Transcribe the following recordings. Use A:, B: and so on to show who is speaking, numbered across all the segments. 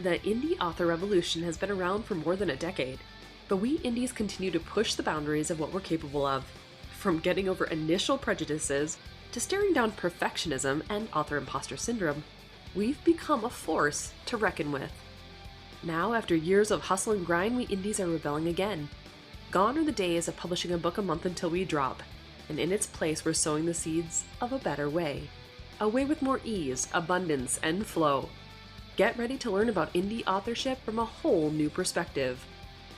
A: The indie author revolution has been around for more than a decade, but we indies continue to push the boundaries of what we're capable of. From getting over initial prejudices to staring down perfectionism and author imposter syndrome, we've become a force to reckon with. Now, after years of hustle and grind, we indies are rebelling again. Gone are the days of publishing a book a month until we drop, and in its place we're sowing the seeds of a better way. A way with more ease, abundance, and flow. Get ready to learn about indie authorship from a whole new perspective.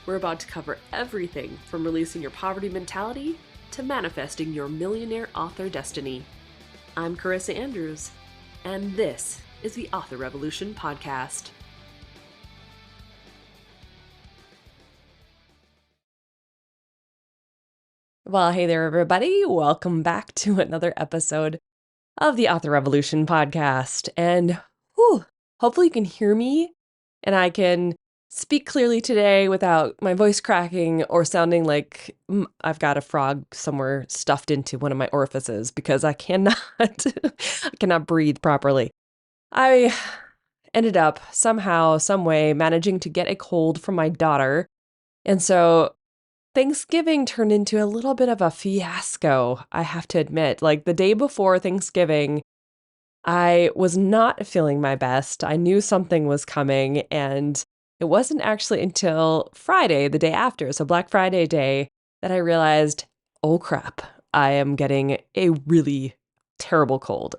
A: We're about to cover everything from releasing your poverty mentality to manifesting your millionaire author destiny. I'm Carissa Andrews, and this is the Author Revolution Podcast. Well, hey there, everybody. Welcome back to another episode of the Author Revolution Podcast. And hopefully you can hear me and I can speak clearly today without my voice cracking or sounding like I've got a frog somewhere stuffed into one of my orifices because I cannot breathe properly. I ended up somehow, some way managing to get a cold from my daughter. And so Thanksgiving turned into a little bit of a fiasco, I have to admit. Like the day before Thanksgiving, I was not feeling my best. I knew something was coming, and it wasn't actually until Friday, the day after, so Black Friday day, that I realized, oh crap, I am getting a really terrible cold.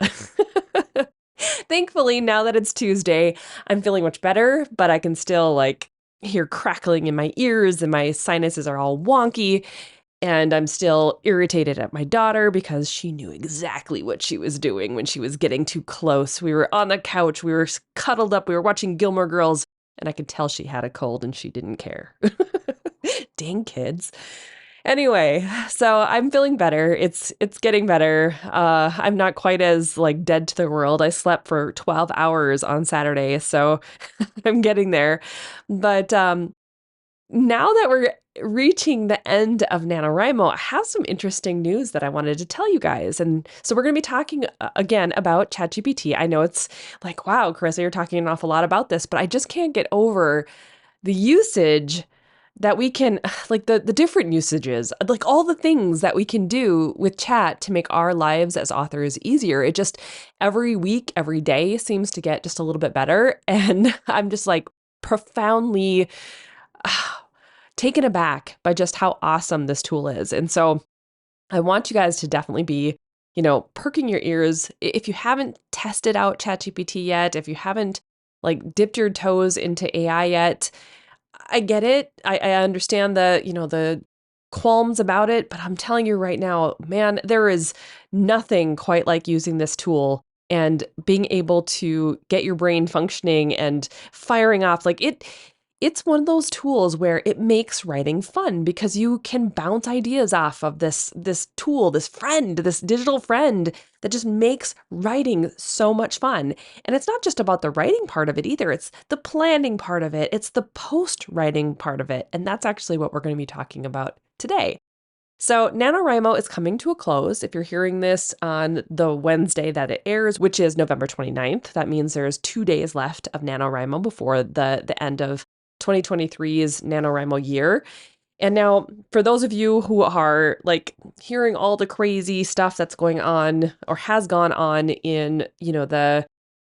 A: Thankfully, now that it's Tuesday, I'm feeling much better, but I can still hear crackling in my ears and my sinuses are all wonky. And I'm still irritated at my daughter because she knew exactly what she was doing when she was getting too close. We were on the couch, we were cuddled up, we were watching Gilmore Girls, and I could tell she had a cold and she didn't care. Dang kids. Anyway, so I'm feeling better. It's getting better. I'm not quite as dead to the world. I slept for 12 hours on Saturday, so I'm getting there. But now that we're reaching the end of NaNoWriMo, I have some interesting news that I wanted to tell you guys. And so we're going to be talking again about ChatGPT. I know it's like, wow, Carissa, you're talking an awful lot about this, but I just can't get over the usage that we can, the different usages, like all the things that we can do with chat to make our lives as authors easier. It just every week, every day seems to get just a little bit better. And I'm just profoundly taken aback by just how awesome this tool is. And so I want you guys to definitely be, perking your ears. If you haven't tested out ChatGPT yet, if you haven't dipped your toes into AI yet, I get it. I understand the qualms about it, but I'm telling you right now, man, there is nothing quite like using this tool and being able to get your brain functioning and firing off. It's one of those tools where it makes writing fun because you can bounce ideas off of this tool, this digital friend that just makes writing so much fun. And it's not just about the writing part of it either. It's the planning part of it. It's the post-writing part of it. And that's actually what we're going to be talking about today. So NaNoWriMo is coming to a close. If you're hearing this on the Wednesday that it airs, which is November 29th, that means there's 2 days left of NaNoWriMo before the end of 2023's NaNoWriMo year. And now, for those of you who are hearing all the crazy stuff that's going on or has gone on in, the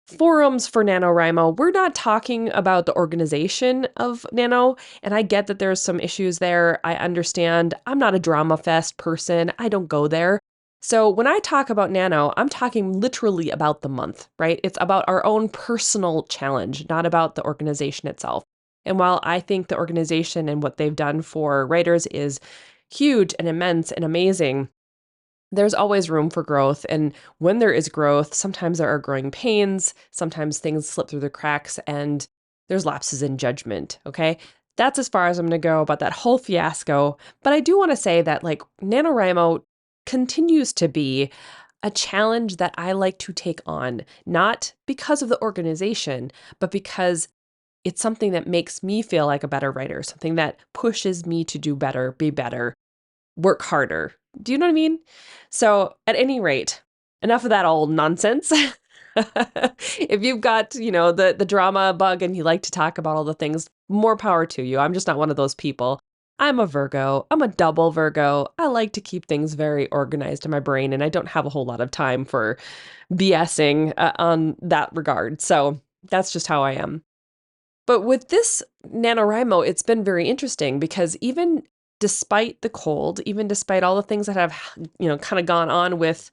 A: forums for NaNoWriMo, we're not talking about the organization of Nano. And I get that there's some issues there. I understand. I'm not a drama fest person. I don't go there. So when I talk about Nano, I'm talking literally about the month, right? It's about our own personal challenge, not about the organization itself. And while I think the organization and what they've done for writers is huge and immense and amazing, there's always room for growth. And when there is growth, sometimes there are growing pains, sometimes things slip through the cracks, and there's lapses in judgment, okay? That's as far as I'm going to go about that whole fiasco. But I do want to say that NaNoWriMo continues to be a challenge that I like to take on, not because of the organization, but because it's something that makes me feel like a better writer, something that pushes me to do better, be better, work harder. Do you know what I mean? So at any rate, enough of that old nonsense. If you've got, the drama bug and you like to talk about all the things, more power to you. I'm just not one of those people. I'm a Virgo. I'm a double Virgo. I like to keep things very organized in my brain, and I don't have a whole lot of time for BSing on that regard. So that's just how I am. But with this NaNoWriMo, it's been very interesting because even despite the cold, even despite all the things that have, kind of gone on with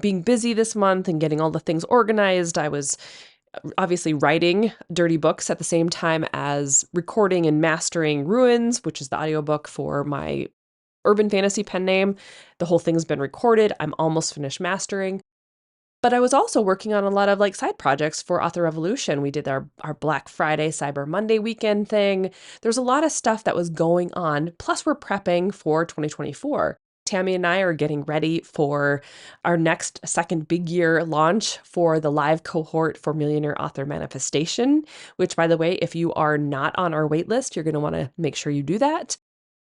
A: being busy this month and getting all the things organized, I was obviously writing dirty books at the same time as recording and mastering Ruins, which is the audiobook for my urban fantasy pen name. The whole thing's been recorded. I'm almost finished mastering. But I was also working on a lot of side projects for Author Revolution. We did our Black Friday, Cyber Monday weekend thing. There's a lot of stuff that was going on. Plus, we're prepping for 2024. Tammy and I are getting ready for our next second big year launch for the live cohort for Millionaire Author Manifestation, which, by the way, if you are not on our wait list, you're going to want to make sure you do that.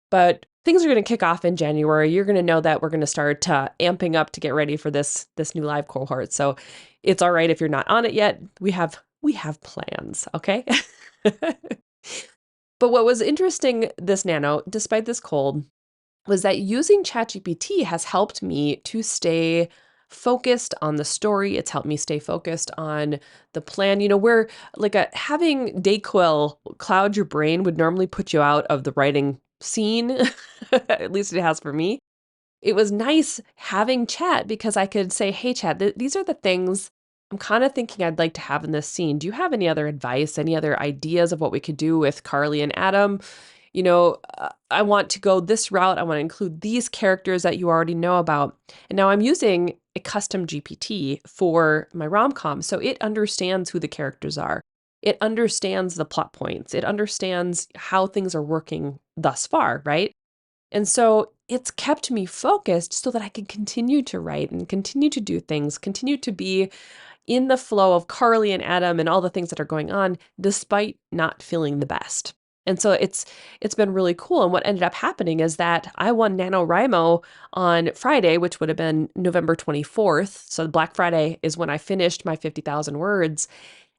A: But things are going to kick off in January. You're going to know that we're going to start amping up to get ready for this new live cohort. So it's all right if you're not on it yet. We have plans, okay? But what was interesting this nano, despite this cold, was that using ChatGPT has helped me to stay focused on the story. It's helped me stay focused on the plan. Where having Dayquil cloud your brain would normally put you out of the writing scene, at least it has for me. It was nice having Chat because I could say, hey, Chat, these are the things I'm kind of thinking I'd like to have in this scene. Do you have any other advice, any other ideas of what we could do with Carly and Adam? I want to go this route. I want to include these characters that you already know about. And now I'm using a custom GPT for my rom-com, so it understands who the characters are. It understands the plot points. It understands how things are working thus far, right? And so it's kept me focused so that I can continue to write and continue to do things, continue to be in the flow of Carly and Adam and all the things that are going on, despite not feeling the best. And so it's been really cool. And what ended up happening is that I won NaNoWriMo on Friday, which would have been November 24th. So Black Friday is when I finished my 50,000 words.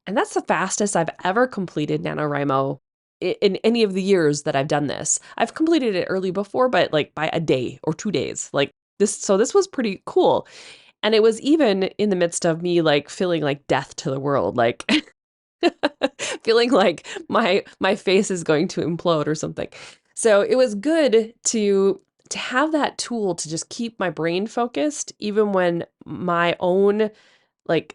A: And that's the fastest I've ever completed NaNoWriMo in any of the years that I've done this. I've completed it early before, but by a day or 2 days. So this was pretty cool. And it was even in the midst of me feeling like death to the world, feeling like my face is going to implode or something. So it was good to have that tool to just keep my brain focused, even when my own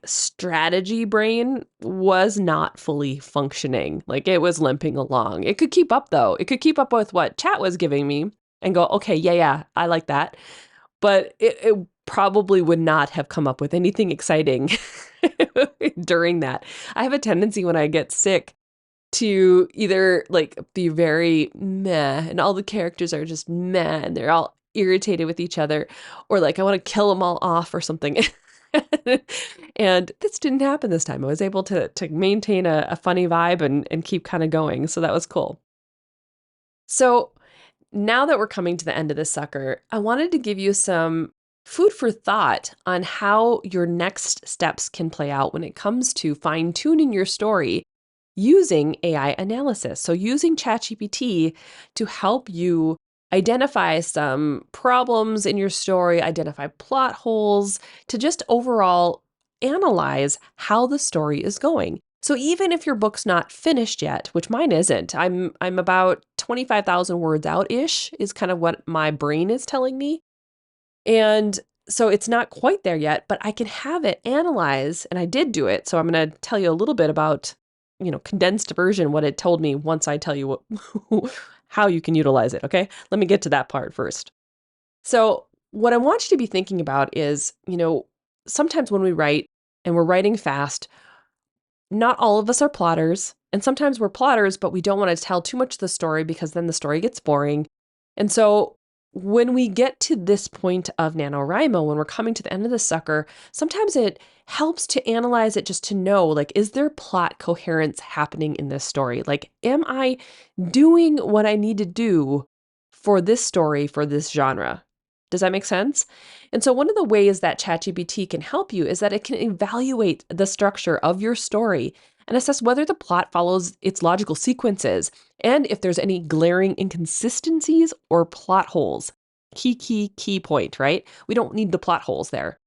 A: strategy brain was not fully functioning. It was limping along. It could keep up though. It could keep up with what chat was giving me and go, okay, yeah, I like that. But it probably would not have come up with anything exciting during that. I have a tendency when I get sick to either be very meh and all the characters are just meh and they're all irritated with each other, or I want to kill them all off or something. And this didn't happen this time. I was able to maintain a funny vibe and keep kind of going. So that was cool. So now that we're coming to the end of this sucker, I wanted to give you some food for thought on how your next steps can play out when it comes to fine-tuning your story using AI analysis. So using ChatGPT to help you identify some problems in your story, identify plot holes, to just overall analyze how the story is going. So even if your book's not finished yet, which mine isn't, I'm about 25,000 words out-ish is kind of what my brain is telling me. And so it's not quite there yet, but I can have it analyze, and I did do it. So I'm going to tell you a little bit about, condensed version, what it told me once I tell you how you can utilize it. Okay. Let me get to that part first. So what I want you to be thinking about is, sometimes when we write and we're writing fast, not all of us are plotters. And sometimes we're plotters, but we don't want to tell too much of the story because then the story gets boring. And so when we get to this point of NaNoWriMo, when we're coming to the end of the sucker, sometimes it helps to analyze it just to know, is there plot coherence happening in this story? Am I doing what I need to do for this story, for this genre? Does that make sense? And so one of the ways that ChatGPT can help you is that it can evaluate the structure of your story and assess whether the plot follows its logical sequences and if there's any glaring inconsistencies or plot holes. Key point, right? We don't need the plot holes there.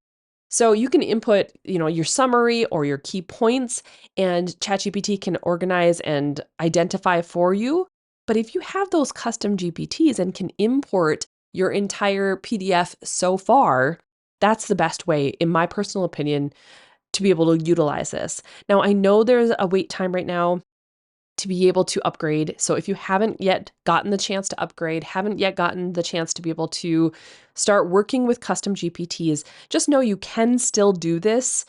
A: So you can input, your summary or your key points, and ChatGPT can organize and identify for you. But if you have those custom GPTs and can import your entire PDF so far, that's the best way, in my personal opinion, to be able to utilize this. Now, I know there's a wait time right now to be able to upgrade. So if you haven't yet gotten the chance to upgrade, haven't yet gotten the chance to be able to start working with custom GPTs, just know you can still do this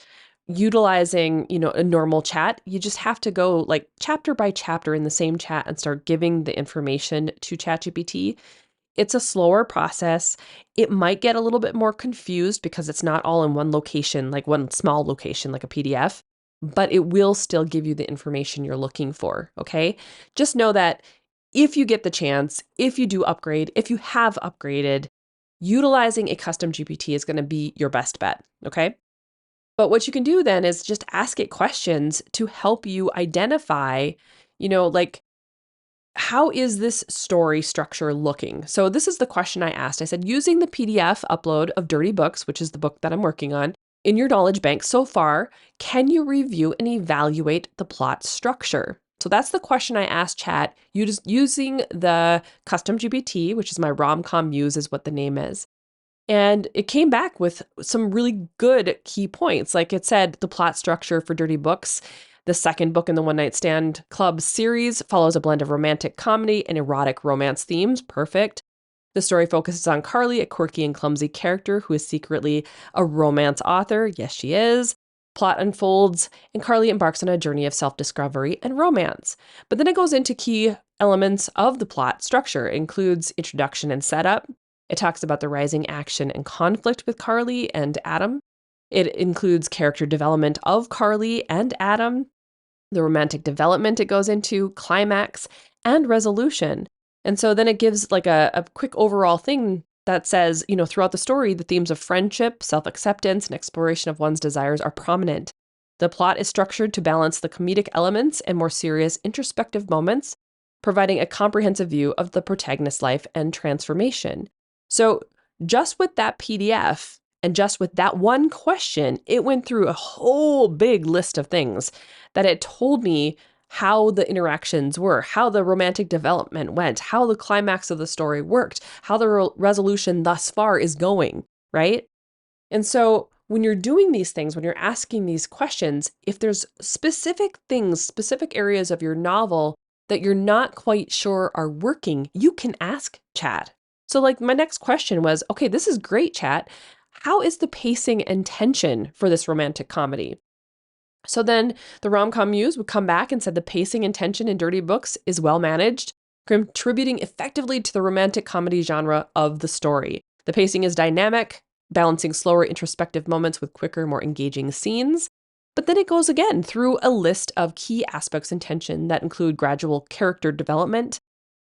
A: utilizing, a normal chat. You just have to go like chapter by chapter in the same chat and start giving the information to ChatGPT. It's a slower process. It might get a little bit more confused because it's not all in one location, like one small location, like a PDF, but it will still give you the information you're looking for. Okay. Just know that if you get the chance, if you do upgrade, if you have upgraded, utilizing a custom GPT is going to be your best bet. Okay. But what you can do then is just ask it questions to help you identify, like, how is this story structure looking? So this is the question I asked. I said, using the PDF upload of Dirty Books, which is the book that I'm working on, in your knowledge bank so far, can you review and evaluate the plot structure? So that's the question I asked Chat using the custom GPT, which is my rom-com muse is what the name is. And it came back with some really good key points. Like it said, the plot structure for Dirty Books, the second book in the One Night Stand Club series, follows a blend of romantic comedy and erotic romance themes. Perfect. The story focuses on Carly, a quirky and clumsy character who is secretly a romance author. Yes, she is. Plot unfolds, and Carly embarks on a journey of self-discovery and romance. But then it goes into key elements of the plot structure. It includes introduction and setup. It talks about the rising action and conflict with Carly and Adam. It includes character development of Carly and Adam, the romantic development it goes into, climax, and resolution. And so then it gives like a quick overall thing that says, throughout the story, the themes of friendship, self-acceptance, and exploration of one's desires are prominent. The plot is structured to balance the comedic elements and more serious introspective moments, providing a comprehensive view of the protagonist's life and transformation. So just with that PDF and just with that one question, it went through a whole big list of things that it told me how the interactions were, how the romantic development went, how the climax of the story worked, how the resolution thus far is going, right? And so when you're doing these things, when you're asking these questions, if there's specific things, specific areas of your novel that you're not quite sure are working, you can ask Chat. So like my next question was, okay, this is great, Chat. How is the pacing and tension for this romantic comedy? So then the rom-com muse would come back and said the pacing and tension in Dirty Books is well managed, contributing effectively to the romantic comedy genre of the story. The pacing is dynamic, balancing slower introspective moments with quicker, more engaging scenes. But then it goes again through a list of key aspects and tension that include gradual character development,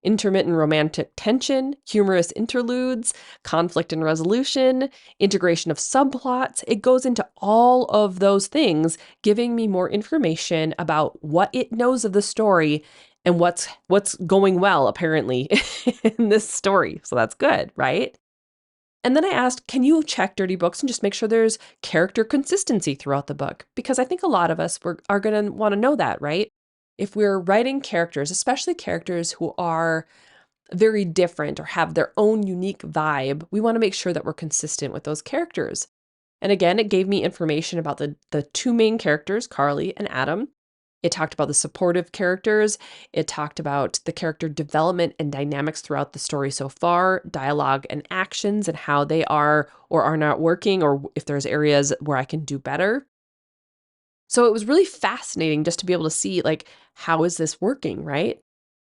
A: intermittent romantic tension, humorous interludes, conflict and resolution, integration of subplots. It goes into all of those things, giving me more information about what it knows of the story and what's going well, apparently, in this story. So that's good, right? And then I asked, can you check Dirty Books and just make sure there's character consistency throughout the book? Because I think a lot of us are going to want to know that, right? If we're writing characters, especially characters who are very different or have their own unique vibe, we want to make sure that we're consistent with those characters. And again, it gave me information about the two main characters, Carly and Adam. It talked about the supportive characters. It talked about the character development and dynamics throughout the story so far, dialogue and actions and how they are or are not working, or if there's areas where I can do better. So it was really fascinating just to be able to see, like, how is this working, right?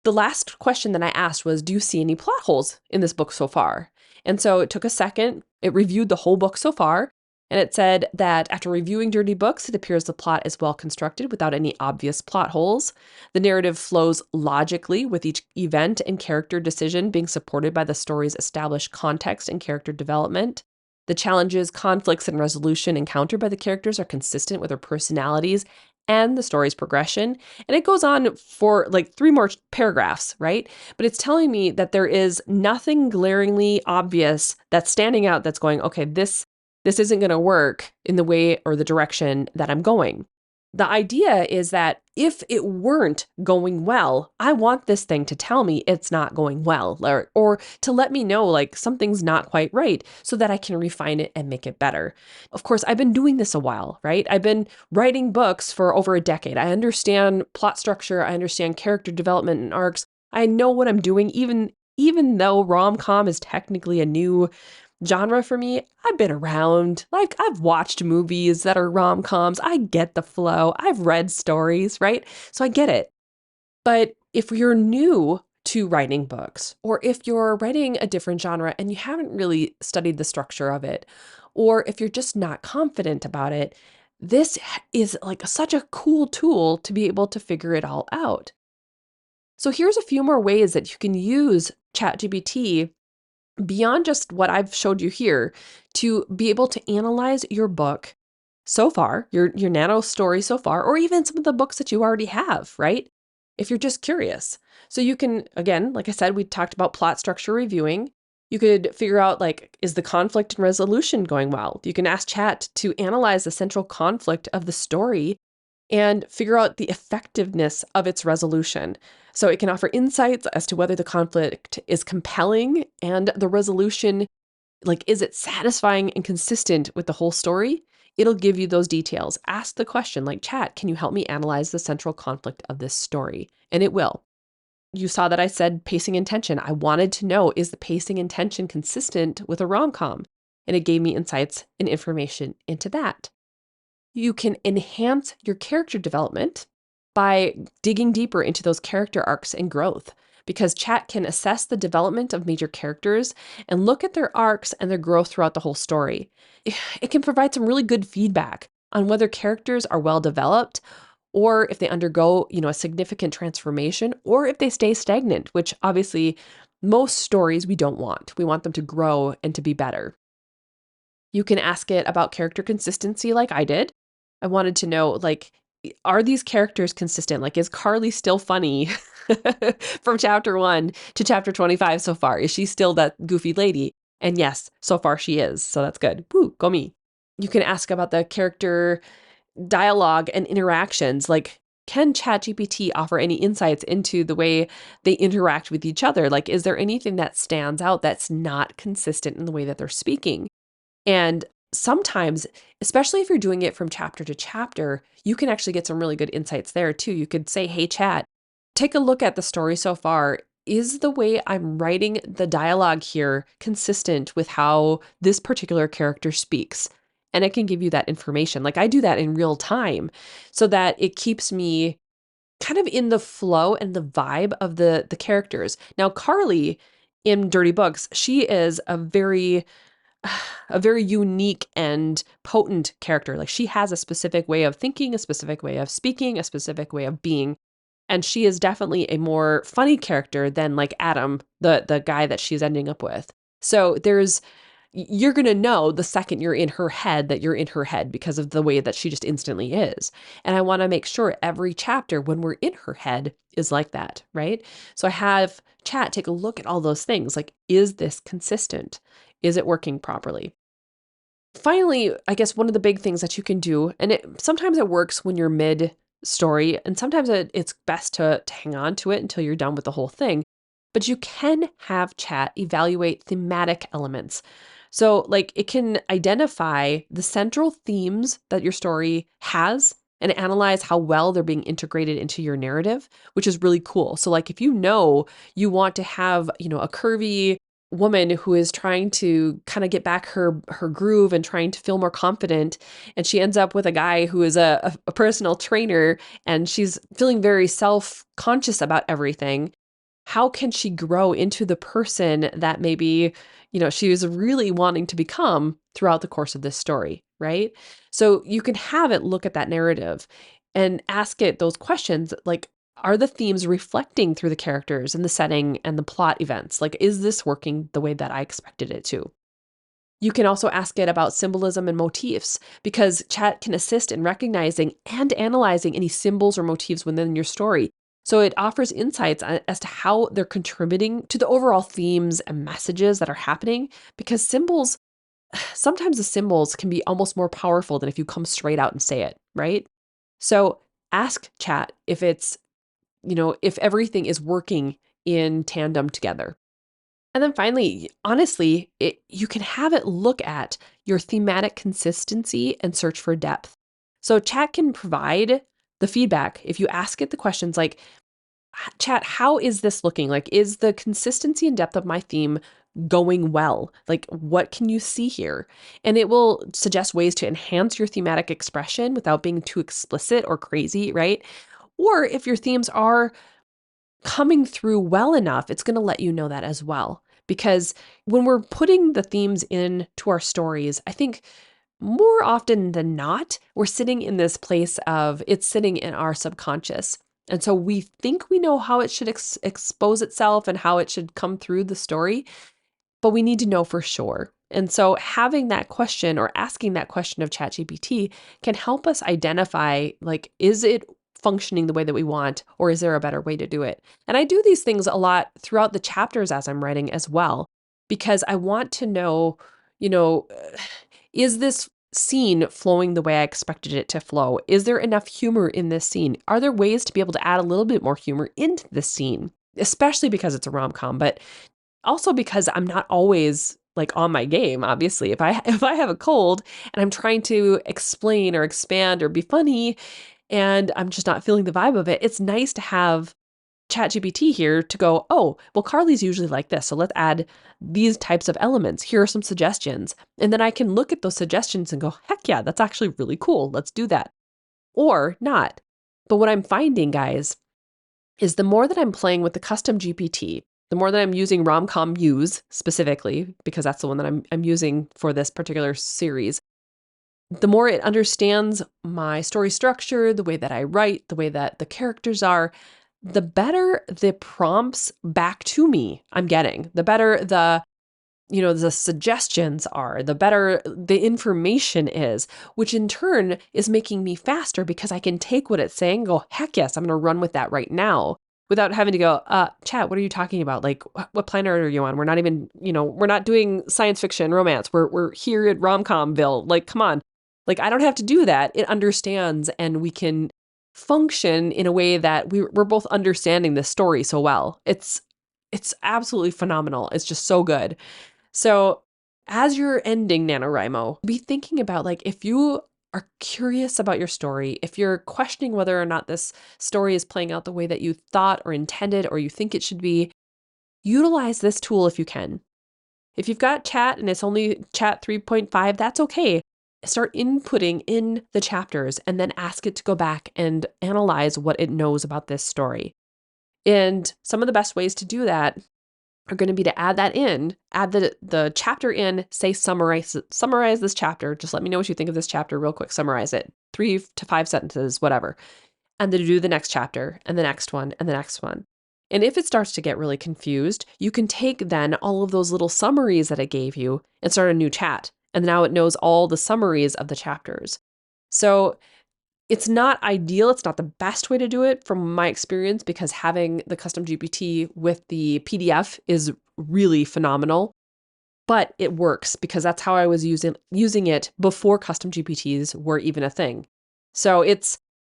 A: The last question that I asked was, do you see any plot holes in this book so far? And so it took a second. It reviewed the whole book so far. And it said that after reviewing Dirty Books, it appears the plot is well constructed without any obvious plot holes. The narrative flows logically, with each event and character decision being supported by the story's established context and character development. The challenges, conflicts, and resolution encountered by the characters are consistent with their personalities and the story's progression. And it goes on for like 3 more paragraphs, right? But it's telling me that there is nothing glaringly obvious that's standing out that's going, okay, this isn't going to work in the way or the direction that I'm going. The idea is that if it weren't going well, I want this thing to tell me it's not going well, or to let me know like something's not quite right so that I can refine it and make it better. Of course, I've been doing this a while, right? I've been writing books for over a decade. I understand plot structure. I understand character development and arcs. I know what I'm doing, even though rom-com is technically a new genre for me. I've been around, like I've watched movies that are rom-coms. I get the flow. I've read stories, right? So I get it. But if you're new to writing books, or if you're writing a different genre and you haven't really studied the structure of it, or if you're just not confident about it, this is like such a cool tool to be able to figure it all out. So here's a few more ways that you can use ChatGPT beyond just what I've showed you here to be able to analyze your book so far, your nano story so far, or even some of the books that you already have, right? If you're just curious. So you can, again, like I said, we talked about plot structure reviewing. You could figure out like, is the conflict and resolution going well? You can ask Chat to analyze the central conflict of the story and figure out the effectiveness of its resolution. So it can offer insights as to whether the conflict is compelling and the resolution, like, is it satisfying and consistent with the whole story? It'll give you those details. Ask the question like, Chat, can you help me analyze the central conflict of this story? And it will. You saw that I said pacing and tension. I wanted to know, is the pacing and tension consistent with a rom-com? And it gave me insights and information into that. You can enhance your character development by digging deeper into those character arcs and growth, because Chat can assess the development of major characters and look at their arcs and their growth throughout the whole story. It can provide some really good feedback on whether characters are well developed, or if they undergo, a significant transformation, or if they stay stagnant, which obviously most stories we don't want. We want them to grow and to be better. You can ask it about character consistency like I did. I wanted to know, like, are these characters consistent? Like, is Carly still funny from chapter 1 to chapter 25 so far? Is she still that goofy lady? And yes, so far she is. So that's good. Woo, go me. You can ask about the character dialogue and interactions. Like, can ChatGPT offer any insights into the way they interact with each other? Like, is there anything that stands out that's not consistent in the way that they're speaking? And sometimes, especially if you're doing it from chapter to chapter, you can actually get some really good insights there too. You could say, hey, Chat, take a look at the story so far. Is the way I'm writing the dialogue here consistent with how this particular character speaks? And it can give you that information. Like, I do that in real time so that it keeps me kind of in the flow and the vibe of the characters. Now, Carly in Dirty Books, she is a very unique and potent character. Like, she has a specific way of thinking, a specific way of speaking, a specific way of being. And she is definitely a more funny character than like Adam, the guy that she's ending up with. So you're going to know the second you're in her head that you're in her head because of the way that she just instantly is. And I want to make sure every chapter when we're in her head is like that, right? So I have Chat take a look at all those things. Like, is this consistent? Is it working properly? Finally, I guess one of the big things that you can do, and sometimes it works when you're mid story, and sometimes it's best to hang on to it until you're done with the whole thing. But you can have Chat evaluate thematic elements. So, like, it can identify the central themes that your story has and analyze how well they're being integrated into your narrative, which is really cool. So, like, if you want to have, a curvy woman who is trying to kind of get back her groove and trying to feel more confident, and she ends up with a guy who is a personal trainer, and she's feeling very self-conscious about everything. How can she grow into the person that maybe, she was really wanting to become throughout the course of this story, right? So you can have it look at that narrative and ask it those questions like, are the themes reflecting through the characters and the setting and the plot events? Like, is this working the way that I expected it to? You can also ask it about symbolism and motifs because chat can assist in recognizing and analyzing any symbols or motifs within your story. So it offers insights as to how they're contributing to the overall themes and messages that are happening because sometimes the symbols can be almost more powerful than if you come straight out and say it, right? So ask chat if everything is working in tandem together. And then finally, honestly, you can have it look at your thematic consistency and search for depth. So chat can provide the feedback if you ask it the questions like, chat, how is this looking? Like, is the consistency and depth of my theme going well? Like, what can you see here? And it will suggest ways to enhance your thematic expression without being too explicit or crazy, right? Or if your themes are coming through well enough, it's going to let you know that as well. Because when we're putting the themes into our stories, I think more often than not, we're sitting in this place of it's sitting in our subconscious. And so we think we know how it should expose itself and how it should come through the story, but we need to know for sure. And so having that question or asking that question of ChatGPT can help us identify, like, is it functioning the way that we want, or is there a better way to do it? And I do these things a lot throughout the chapters as I'm writing as well, because I want to know, you know, is this scene flowing the way I expected it to flow? Is there enough humor in this scene? Are there ways to be able to add a little bit more humor into this scene? Especially because it's a rom-com, but also because I'm not always like on my game, obviously. If I have a cold and I'm trying to explain or expand or be funny and I'm just not feeling the vibe of it, it's nice to have ChatGPT here to go, oh, well, Carly's usually like this. So let's add these types of elements. Here are some suggestions. And then I can look at those suggestions and go, heck yeah, that's actually really cool. Let's do that. Or not. But what I'm finding, guys, is the more that I'm playing with the custom GPT, the more that I'm using Romcom Muse specifically, because that's the one that I'm using for this particular series, the more it understands my story structure, the way that I write, the way that the characters are, the better the prompts back to me I'm getting, the better the suggestions are, the better the information is, which in turn is making me faster because I can take what it's saying and go, heck yes, I'm going to run with that right now without having to go, chat, what are you talking about? Like, what planet are you on? We're not even, we're not doing science fiction romance. We're here at Romcomville. Like, come on. Like, I don't have to do that. It understands and we can function in a way that we're both understanding the story so well. It's absolutely phenomenal. It's just so good. So as you're ending NaNoWriMo, be thinking about like if you are curious about your story, if you're questioning whether or not this story is playing out the way that you thought or intended or you think it should be, utilize this tool if you can. If you've got chat and it's only chat 3.5, that's okay. Start inputting in the chapters and then ask it to go back and analyze what it knows about this story. And some of the best ways to do that are going to be to add that in, add the chapter in, say summarize this chapter. Just let me know what you think of this chapter real quick. Summarize it, 3 to 5 sentences, whatever. And then do the next chapter and the next one and the next one. And if it starts to get really confused, you can take then all of those little summaries that it gave you and start a new chat. And now it knows all the summaries of the chapters. So it's not ideal. It's not the best way to do it from my experience because having the custom GPT with the PDF is really phenomenal, but it works because that's how I was using it before custom GPTs were even a thing. So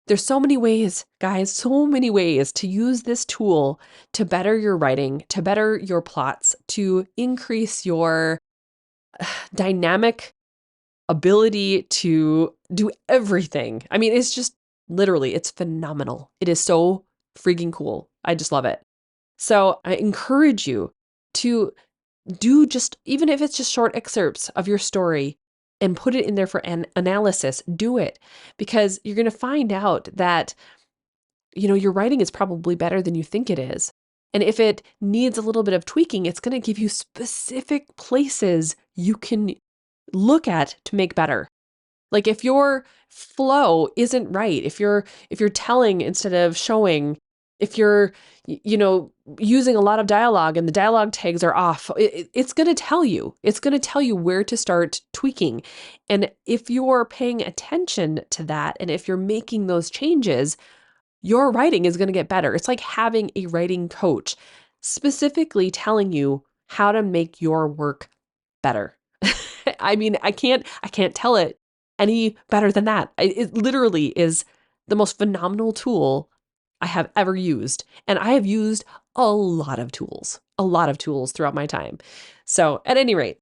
A: there's so many ways, guys, so many ways to use this tool to better your writing, to better your plots, to increase your dynamic ability to do everything. I mean, it's just literally, it's phenomenal. It is so freaking cool. I just love it. So I encourage you to do just, even if it's just short excerpts of your story and put it in there for an analysis, do it because you're going to find out that, your writing is probably better than you think it is. And if it needs a little bit of tweaking, it's going to give you specific places you can look at to make better. Like if your flow isn't right, if you're telling instead of showing, if you're using a lot of dialogue and the dialogue tags are off, it's going to tell you. It's going to tell you where to start tweaking. And if you're paying attention to that and if you're making those changes, your writing is going to get better. It's like having a writing coach specifically telling you how to make your work better. I mean, I can't tell it any better than that. It literally is the most phenomenal tool I have ever used. And I have used a lot of tools throughout my time. So at any rate,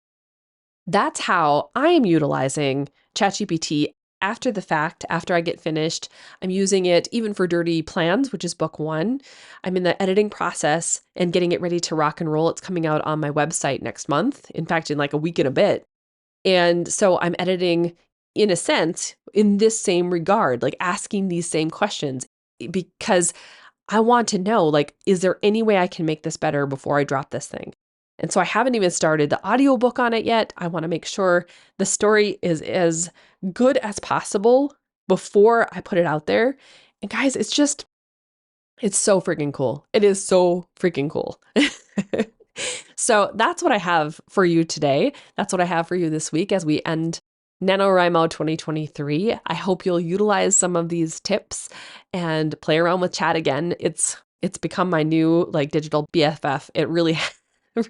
A: that's how I am utilizing ChatGPT after the fact, after I get finished. I'm using it even for Dirty Plans, which is book 1. I'm in the editing process and getting it ready to rock and roll. It's coming out on my website next month. In fact, in like a week and a bit. And so I'm editing, in a sense, in this same regard, like asking these same questions, because I want to know, like, is there any way I can make this better before I drop this thing? And so I haven't even started the audiobook on it yet. I want to make sure the story is as good as possible before I put it out there. And guys, it's so freaking cool. It is so freaking cool. So that's what I have for you today. That's what I have for you this week as we end NaNoWriMo 2023. I hope you'll utilize some of these tips and play around with chat again. It's become my new like digital BFF. It really,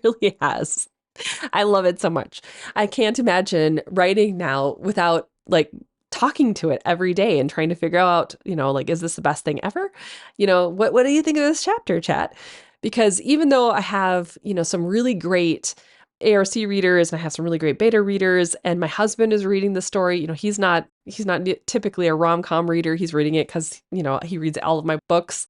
A: really has. I love it so much. I can't imagine writing now without like talking to it every day and trying to figure out, like, is this the best thing ever? What do you think of this chapter, chat? Because even though I have, some really great ARC readers and I have some really great beta readers and my husband is reading the story, he's not typically a rom-com reader. He's reading it because, he reads all of my books.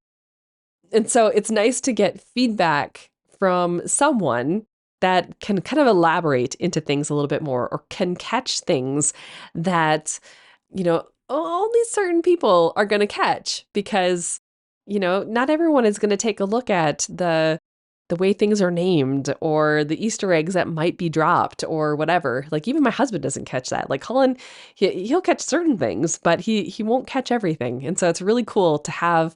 A: And so it's nice to get feedback from someone that can kind of elaborate into things a little bit more or can catch things that, only certain people are going to catch because, not everyone is going to take a look at the way things are named or the Easter eggs that might be dropped or whatever. Like even my husband doesn't catch that. Like Colin, he'll catch certain things, but he won't catch everything. And so it's really cool to have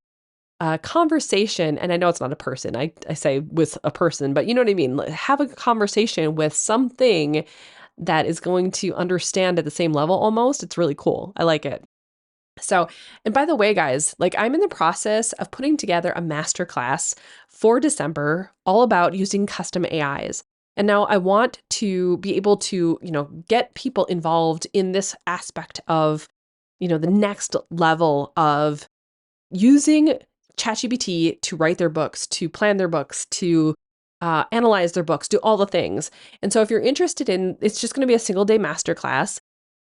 A: a conversation. And I know it's not a person. I say with a person, but you know what I mean? Have a conversation with something that is going to understand at the same level almost. It's really cool. I like it. So, and by the way, guys, like I'm in the process of putting together a masterclass for December all about using custom AIs. And now I want to be able to, get people involved in this aspect of, the next level of using ChatGPT to write their books, to plan their books, to analyze their books, do all the things. And so if you're interested in, it's just going to be a single day masterclass.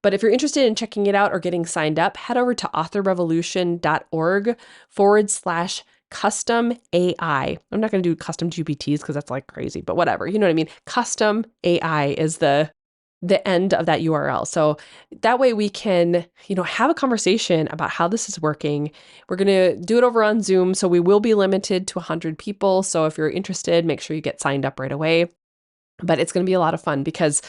A: But if you're interested in checking it out or getting signed up, head over to authorrevolution.org/custom AI. I'm not going to do custom GPTs because that's like crazy, but whatever. You know what I mean? Custom AI is the end of that URL. So that way we can, have a conversation about how this is working. We're going to do it over on Zoom. So we will be limited to 100 people. So if you're interested, make sure you get signed up right away. But it's going to be a lot of fun because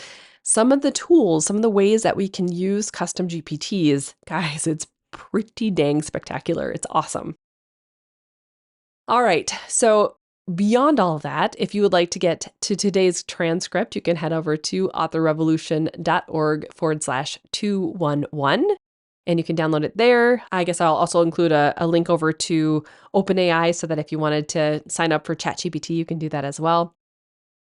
A: some of the tools, some of the ways that we can use custom GPTs, guys, it's pretty dang spectacular. It's awesome. All right. So beyond all of that, if you would like to get to today's transcript, you can head over to authorrevolution.org/211 and you can download it there. I guess I'll also include a link over to OpenAI so that if you wanted to sign up for ChatGPT, you can do that as well.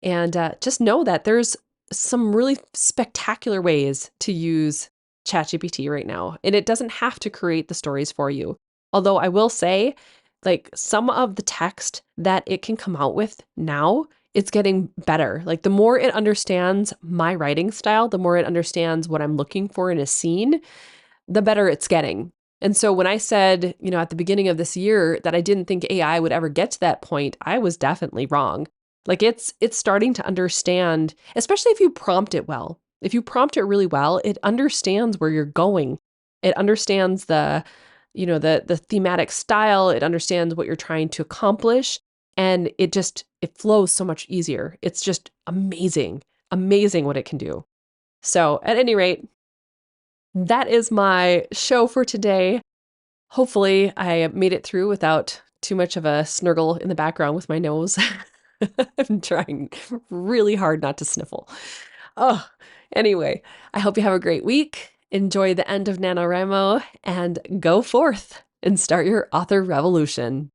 A: And just know that there's some really spectacular ways to use ChatGPT right now. And it doesn't have to create the stories for you. Although I will say, like some of the text that it can come out with now, it's getting better. Like the more it understands my writing style, the more it understands what I'm looking for in a scene, the better it's getting. And so when I said, at the beginning of this year that I didn't think AI would ever get to that point, I was definitely wrong. Like it's starting to understand, especially if you prompt it well. If you prompt it really well, it understands where you're going. It understands the thematic style. It understands what you're trying to accomplish. and it flows so much easier. It's just amazing, amazing what it can do. So at any rate, that is my show for today. Hopefully I made it through without too much of a snurgle in the background with my nose. I'm trying really hard not to sniffle. Oh, anyway, I hope you have a great week. Enjoy the end of NaNoWriMo and go forth and start your author revolution.